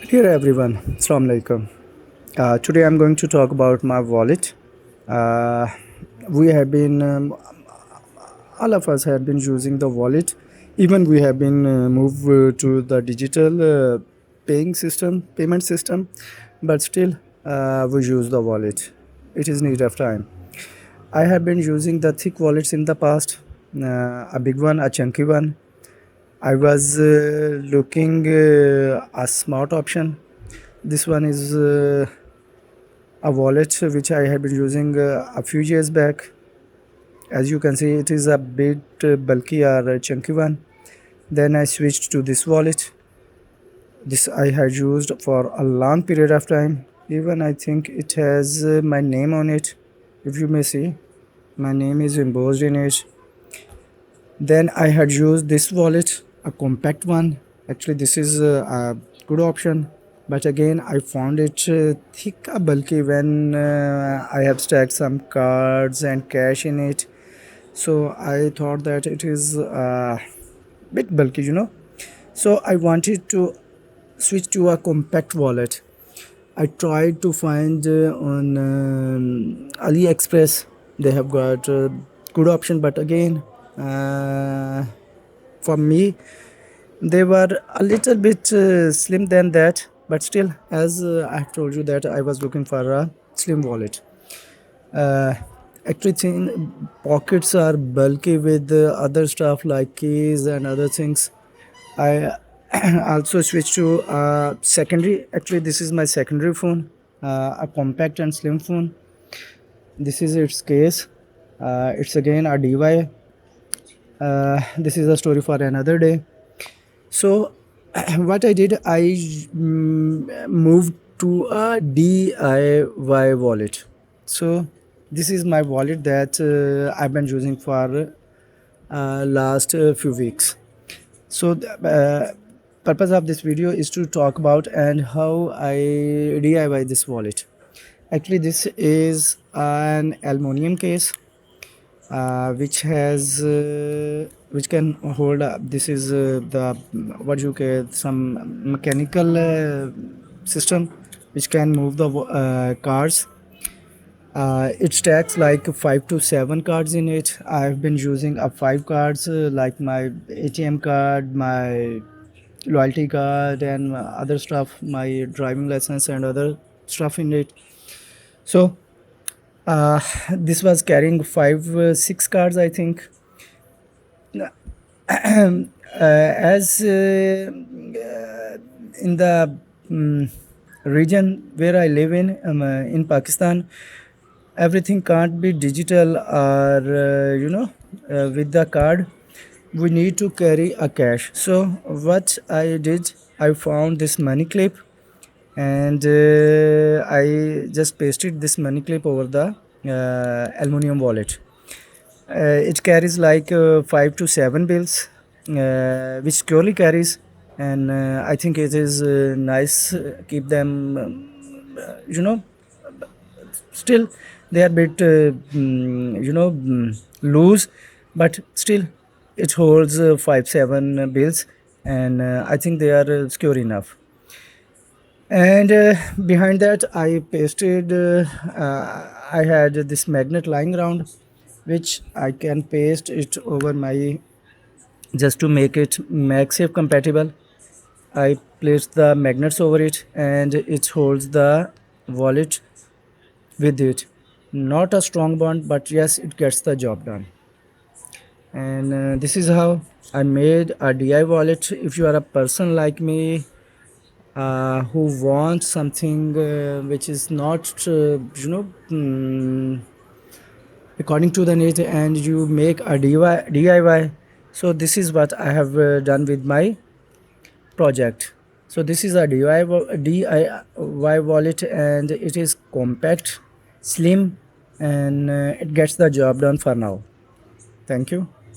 Dear everyone, Assalamu alaikum. Today I'm going to talk about my wallet. Uh, we have been, all of us have been using the wallet. Even we have been moved to the digital payment system, but still we use the wallet. It is need of time. I have been using the thick wallets in the past, a big one, a chunky one. I was looking a smart option. This one is a wallet which I have been using a few years back. As you can see, it is a bit bulky or chunky one. Then I switched to this wallet. This I had used for a long period of time. Even I think it has my name on it. If you may see, my name is embossed in it. Then I had used this wallet, a compact one. Actually, this is a good option, but again, I found it thick or bulky when I have stacked some cards and cash in it. So I thought that it is a bit bulky. So I wanted to switch to a compact wallet. I tried to find on AliExpress. They have got a good option, but again, uh, for me, they were a little bit slim than that. But still, as I have told you that I was looking for a slim wallet. Uh, Actually, pockets are bulky with other stuff like keys and other things. I also switched to secondary. Actually, this is my secondary phone, a compact and slim phone. This is its case. It's again a DY. This is a story for another day. So, what I did, I moved to a DIY wallet. So, this is my wallet that I've been using for last few weeks. So, the purpose of this video is to talk about and how I DIY this wallet. Actually, this is an aluminum case which can hold this is the what you call some mechanical system which can move the cards. It stacks like 5 to 7 cards in it. I've been using 5 cards like my ATM card, my loyalty card, and other stuff, my driving license and other stuff in it. So this was carrying 6 cards, I think. As in the region where I live in Pakistan, everything can't be digital or with the card. We need to carry a cash. So what I did, I found this money clip and I just pasted this money clip over the aluminum wallet. It carries like 5 to 7 bills, which securely carries, and I think it is nice. Keep them, still they are a bit, loose, but still it holds 5 7 bills, and I think they are secure enough. And behind that, I pasted. I had this magnet lying around, which I can paste it over my just to make it Magsafe compatible. I placed the magnets over it, and it holds the wallet with it. Not a strong bond, but yes, it gets the job done. And this is how I made a DI wallet. If you are a person like me who wants something which is not, according to the need, and you make a DIY. So this is what I have done with my project. So this is a DIY wallet, and it is compact, slim, and it gets the job done for now. Thank you.